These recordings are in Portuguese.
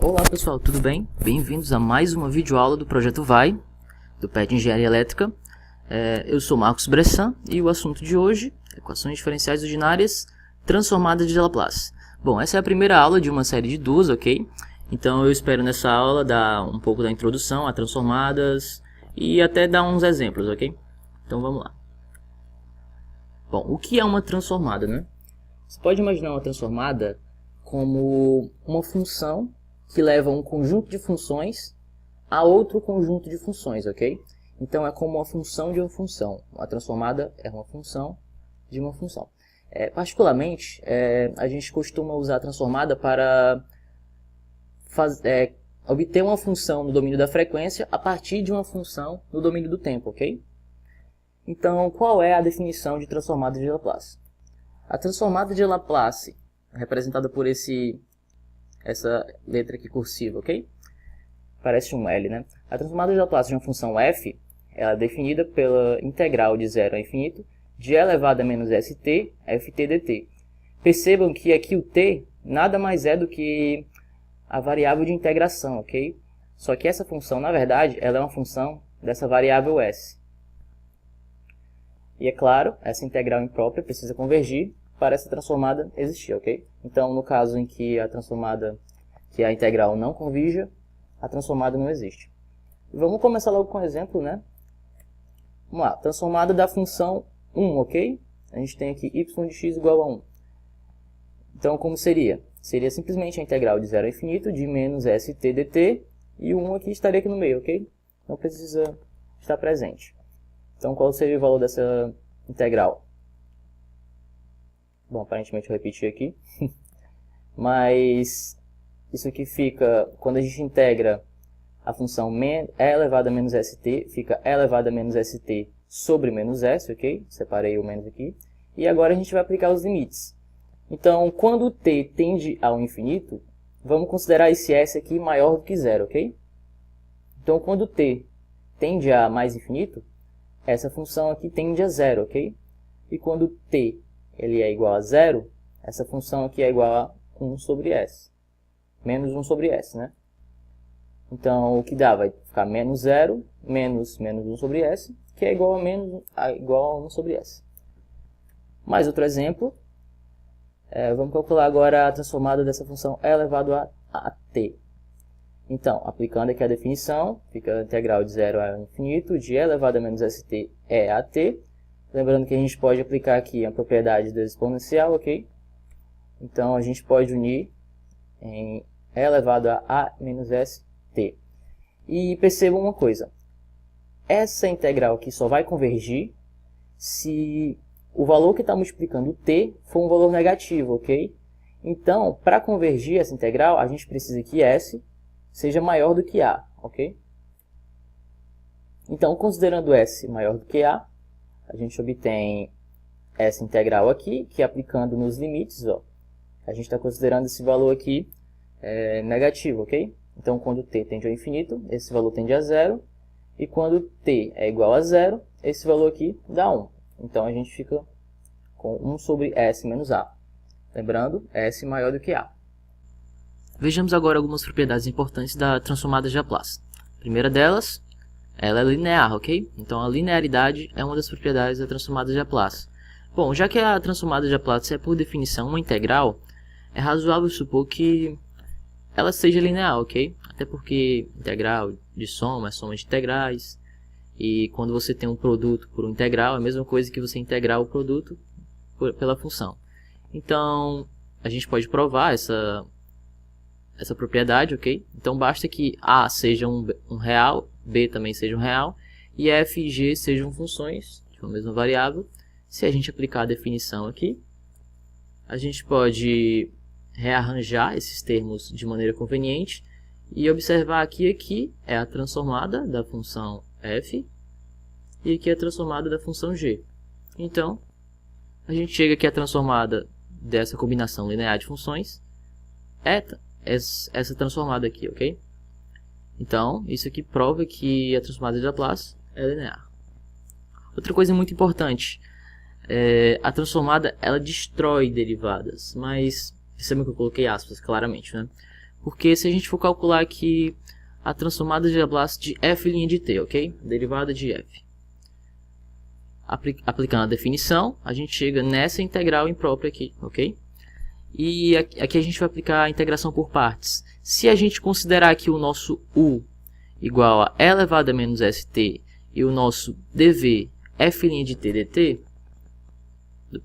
Olá pessoal, tudo bem? Bem-vindos a mais uma videoaula do Projeto VAI, do PET Engenharia Elétrica. Eu sou Marcos Bressan e o assunto de hoje é equações diferenciais ordinárias transformadas de Laplace. Bom, essa é a primeira aula de uma série de duas, ok? Então eu espero nessa aula dar um pouco da introdução a transformadas e até dar uns exemplos, ok? Então vamos lá. Bom, o que é uma transformada, né? Você pode imaginar uma transformada como uma função que leva um conjunto de funções a outro conjunto de funções, ok? Então é como uma função de uma função. A transformada é uma função de uma função. Particularmente, a gente costuma usar a transformada para obter uma função no domínio da frequência a partir de uma função no domínio do tempo, ok? Então, qual é a definição de transformada de Laplace? A transformada de Laplace, representada por essa letra aqui cursiva, ok? Parece um L, né? A transformada de Laplace de uma função f, ela é definida pela integral de 0 a infinito de e elevado a menos st, ft dt. Percebam que aqui o t nada mais é do que a variável de integração, ok? Só que essa função, na verdade, ela é uma função dessa variável s. E é claro, essa integral imprópria precisa convergir para essa transformada existir, ok? Então, no caso em que a integral não convirja, a transformada não existe. Vamos começar logo com um exemplo, né? Vamos lá, transformada da função 1, ok? A gente tem aqui y de x igual a 1. Então, como seria? Seria simplesmente a integral de 0 a infinito de menos st dt, e o 1 aqui estaria aqui no meio, ok? Não precisa estar presente. Então, qual seria o valor dessa integral? Bom, aparentemente eu repeti aqui. Mas isso aqui fica, quando a gente integra a função e elevado a menos st, fica e elevado a menos st sobre menos s, ok? Separei o menos aqui. E agora a gente vai aplicar os limites. Então, quando t tende ao infinito, vamos considerar esse s aqui maior do que zero, ok? Então, quando t tende a mais infinito, essa função aqui tende a zero, ok? E quando t ele é igual a zero, essa função aqui é igual a 1 sobre s. Menos 1 sobre s, né? Então, o que dá? Vai ficar menos 0, menos 1 sobre s, que é igual a 1 sobre s. Mais outro exemplo. Vamos calcular agora a transformada dessa função e elevado a t. Então, aplicando aqui a definição, fica a integral de 0 a infinito de e elevado a menos st é a t. Lembrando que a gente pode aplicar aqui a propriedade da exponencial, ok? Então, a gente pode unir em e elevado a menos st. E percebam uma coisa. Essa integral aqui só vai convergir se o valor que está multiplicando o t for um valor negativo, ok? Então, para convergir essa integral, a gente precisa que s seja maior do que a, ok? Então, considerando s maior do que a gente obtém essa integral aqui, que aplicando nos limites, ó, a gente está considerando esse valor aqui negativo, ok? Então, quando t tende ao infinito, esse valor tende a zero, e quando t é igual a zero, esse valor aqui dá 1. Então, a gente fica com 1 sobre s menos a. Lembrando, s maior do que a. Vejamos agora algumas propriedades importantes da transformada de Laplace. A primeira delas, ela é linear, ok? Então, a linearidade é uma das propriedades da transformada de Laplace. Bom, já que a transformada de Laplace é, por definição, uma integral, é razoável supor que ela seja linear, ok? Até porque integral de soma é soma de integrais. E quando você tem um produto por um integral, é a mesma coisa que você integrar o produto pela função. Então, a gente pode provar essa propriedade, ok? Então, basta que a seja um real, b também seja um real, e f e g sejam funções de uma mesma variável. Se a gente aplicar a definição aqui, a gente pode rearranjar esses termos de maneira conveniente e observar aqui é a transformada da função f e aqui é a transformada da função g. Então, a gente chega aqui a transformada dessa combinação linear de funções é essa transformada aqui, ok? Então, isso aqui prova que a transformada de Laplace é linear. Outra coisa muito importante, a transformada ela destrói derivadas, mas percebam que eu coloquei aspas claramente, né? Porque se a gente for calcular aqui a transformada de Laplace de f' de t, ok? Derivada de f. Aplicando a definição, a gente chega nessa integral imprópria aqui, ok? E aqui a gente vai aplicar a integração por partes. Se a gente considerar aqui o nosso u igual a e elevado a menos st e o nosso dv f' de t dt,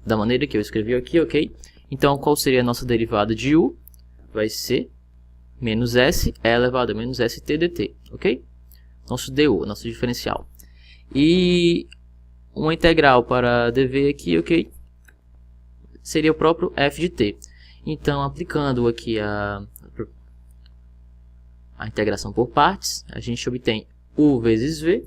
da maneira que eu escrevi aqui, ok? Então, qual seria a nossa derivada de u? Vai ser menos s e elevado a menos st dt, ok? Nosso du, nosso diferencial. E uma integral para dv aqui, ok? Seria o próprio f de t. Então, aplicando aqui a integração por partes, a gente obtém u vezes v.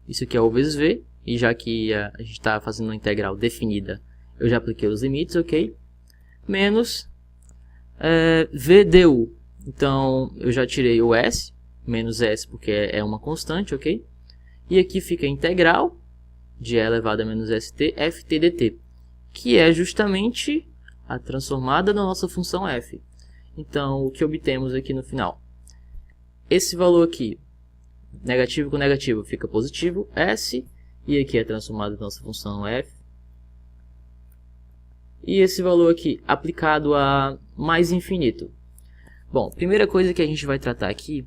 Isso aqui é u vezes v. E já que a gente está fazendo uma integral definida, eu já apliquei os limites, ok? Menos v du. Então, eu já tirei o s, menos s porque é uma constante, ok? E aqui fica a integral de e elevado a menos st ft dt, que é justamente a transformada da nossa função f. Então, o que obtemos aqui no final? Esse valor aqui, negativo com negativo, fica positivo, s, e aqui é a transformada da nossa função f. E esse valor aqui, aplicado a mais infinito. Bom, primeira coisa que a gente vai tratar aqui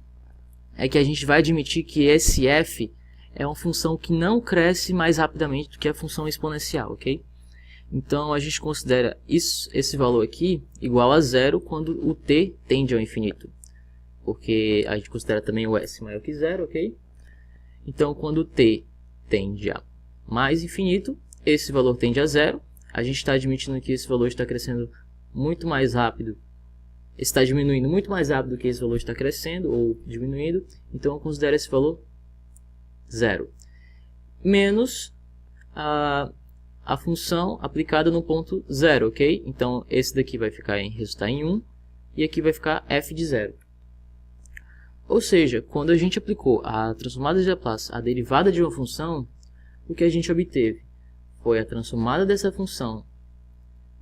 é que a gente vai admitir que esse f é uma função que não cresce mais rapidamente do que a função exponencial, ok? Então, a gente considera esse valor aqui igual a zero quando o t tende ao infinito. Porque a gente considera também o s maior que zero, ok? Então, quando o t tende a mais infinito, esse valor tende a zero. A gente está admitindo que esse valor está crescendo muito mais rápido. Está diminuindo muito mais rápido do que esse valor está crescendo ou diminuindo. Então, eu considero esse valor zero. Menos a função aplicada no ponto zero, ok? Então, esse daqui vai resultar em 1 e aqui vai ficar f de zero. Ou seja, quando a gente aplicou a transformada de Laplace, a derivada de uma função, o que a gente obteve foi a transformada dessa função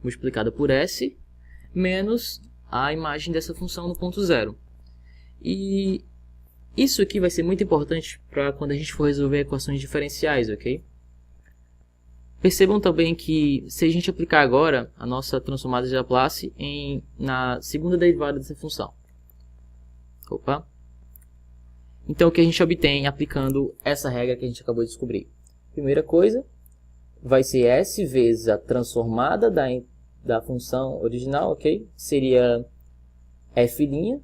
multiplicada por s menos a imagem dessa função no ponto zero. E isso aqui vai ser muito importante para quando a gente for resolver equações diferenciais, ok? Percebam também que se a gente aplicar agora a nossa transformada de Laplace na segunda derivada dessa função. Opa! Então, o que a gente obtém aplicando essa regra que a gente acabou de descobrir? Primeira coisa, vai ser s vezes a transformada da função original, ok? Seria f',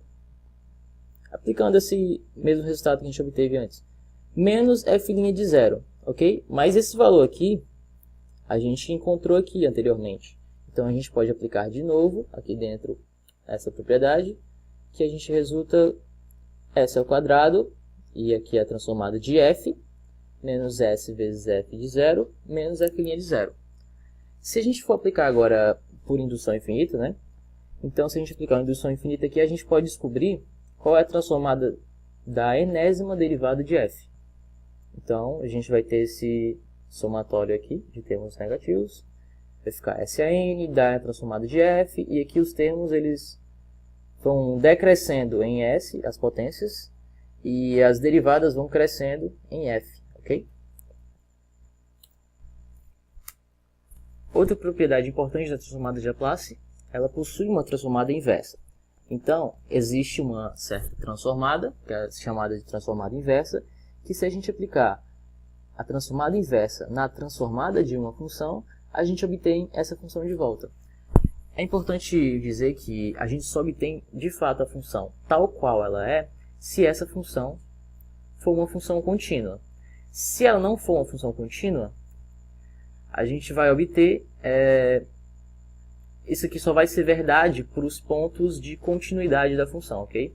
aplicando esse mesmo resultado que a gente obteve antes, menos f' de zero, ok? Mas esse valor aqui, a gente encontrou aqui anteriormente. Então, a gente pode aplicar de novo aqui dentro essa propriedade, que a gente resulta s ao quadrado, e aqui é a transformada de f, menos s vezes f de zero, menos f' de zero. Se a gente for aplicar agora por indução infinita, né? Então, se a gente aplicar uma indução infinita aqui, a gente pode descobrir qual é a transformada da enésima derivada de f. Então, a gente vai ter esse somatório aqui de termos negativos. Vai ficar SAN, da transformada de f, e aqui os termos eles vão decrescendo em s, as potências, e as derivadas vão crescendo em f, ok? Outra propriedade importante da transformada de Laplace, ela possui uma transformada inversa. Então, existe uma certa transformada, que é chamada de transformada inversa, que se a gente aplicar a transformada inversa na transformada de uma função, a gente obtém essa função de volta. É importante dizer que a gente só obtém de fato a função tal qual ela é, se essa função for uma função contínua. Se ela não for uma função contínua, a gente vai obter, isso aqui só vai ser verdade para os pontos de continuidade da função, ok?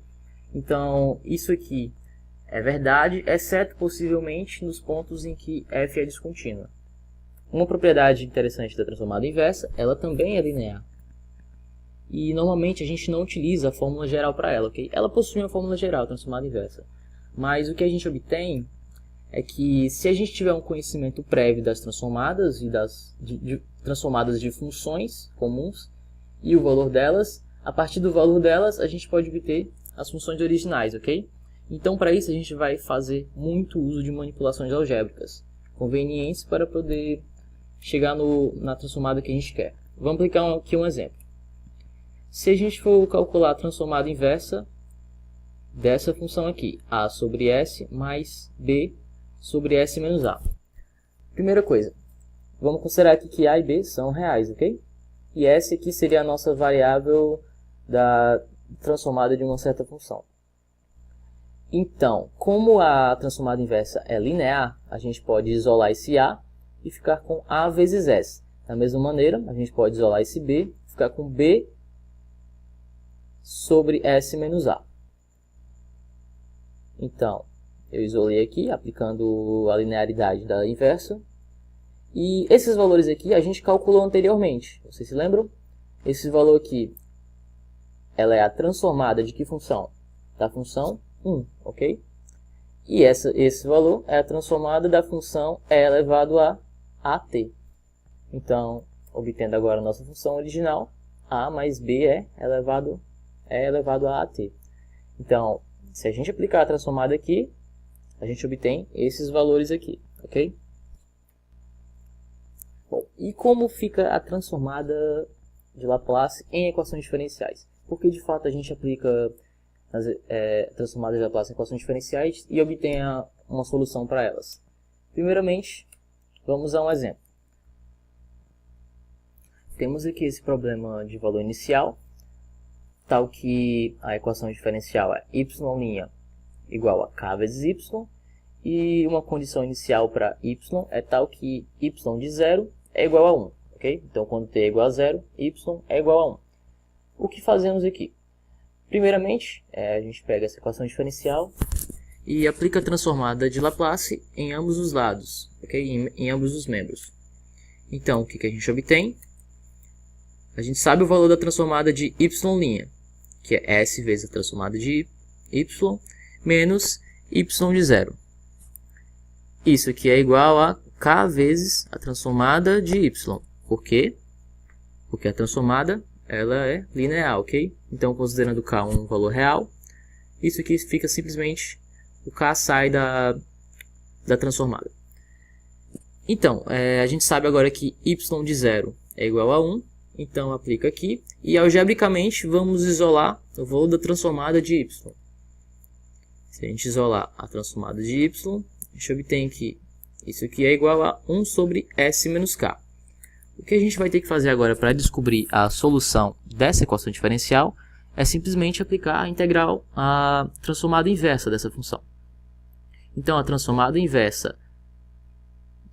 Então, isso aqui é verdade, exceto possivelmente nos pontos em que f é descontínua. Uma propriedade interessante da transformada inversa, ela também é linear. E normalmente a gente não utiliza a fórmula geral para ela, ok? Ela possui uma fórmula geral, transformada inversa. Mas o que a gente obtém é que se a gente tiver um conhecimento prévio das transformadas e transformadas de funções comuns e o valor delas, a partir do valor delas, a gente pode obter as funções originais, ok? Então, para isso, a gente vai fazer muito uso de manipulações algébricas, convenientes para poder chegar na transformada que a gente quer. Vamos aplicar aqui um exemplo. Se a gente for calcular a transformada inversa dessa função aqui, a sobre s mais b sobre s menos a. Primeira coisa, vamos considerar aqui que a e b são reais, ok? E s aqui seria a nossa variável da transformada de uma certa função. Então, como a transformada inversa é linear, a gente pode isolar esse a e ficar com a vezes s. Da mesma maneira, a gente pode isolar esse b e ficar com b sobre s menos a. Então, eu isolei aqui, aplicando a linearidade da inversa. E esses valores aqui a gente calculou anteriormente. Vocês se lembram? Esse valor aqui, ela é a transformada de que função? Da função 1, ok? E esse valor é a transformada da função e elevado a at. Então, obtendo agora a nossa função original, a mais b é elevado a at. Então, se a gente aplicar a transformada aqui, a gente obtém esses valores aqui, ok? Bom, e como fica a transformada de Laplace em equações diferenciais? Porque de fato a gente aplica as transformadas de Laplace em equações diferenciais e obtém uma solução para elas. Primeiramente, vamos a um exemplo. Temos aqui esse problema de valor inicial, tal que a equação diferencial é y' igual a k vezes y, e uma condição inicial para y é tal que y de 0 é igual a 1, ok? Então, quando t é igual a 0, y é igual a 1. O que fazemos aqui? Primeiramente, a gente pega essa equação diferencial e aplica a transformada de Laplace em ambos os lados, ok? Em ambos os membros. Então, o que a gente obtém? A gente sabe o valor da transformada de y', que é s vezes a transformada de y, menos y de 0. Isso aqui é igual a k vezes a transformada de y. Por quê? Porque a transformada ela é linear, ok? Então, considerando k um valor real, isso aqui fica simplesmente, o k sai da transformada. Então, a gente sabe agora que y de 0 é igual a 1, então aplica aqui, e algebricamente vamos isolar o valor da transformada de y. Se a gente isolar a transformada de y, a gente obtém que isso aqui é igual a 1 sobre s menos k. O que a gente vai ter que fazer agora para descobrir a solução dessa equação diferencial é simplesmente aplicar a integral, a transformada inversa dessa função. Então, a transformada inversa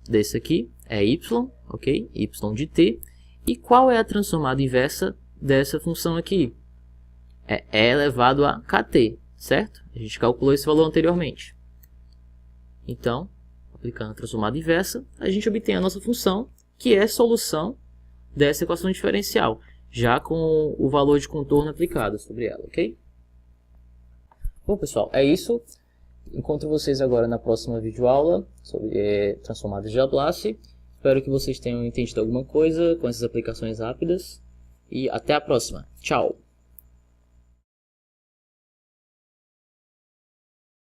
desse aqui é y, ok? Y de t. E qual é a transformada inversa dessa função aqui? É e elevado a kt, certo? A gente calculou esse valor anteriormente. Então, aplicando a transformada inversa, a gente obtém a nossa função, que é a solução dessa equação diferencial, já com o valor de contorno aplicado sobre ela, ok? Bom, pessoal, é isso. Encontro vocês agora na próxima videoaula sobre transformadas de Laplace. Espero que vocês tenham entendido alguma coisa com essas aplicações rápidas. E até a próxima. Tchau!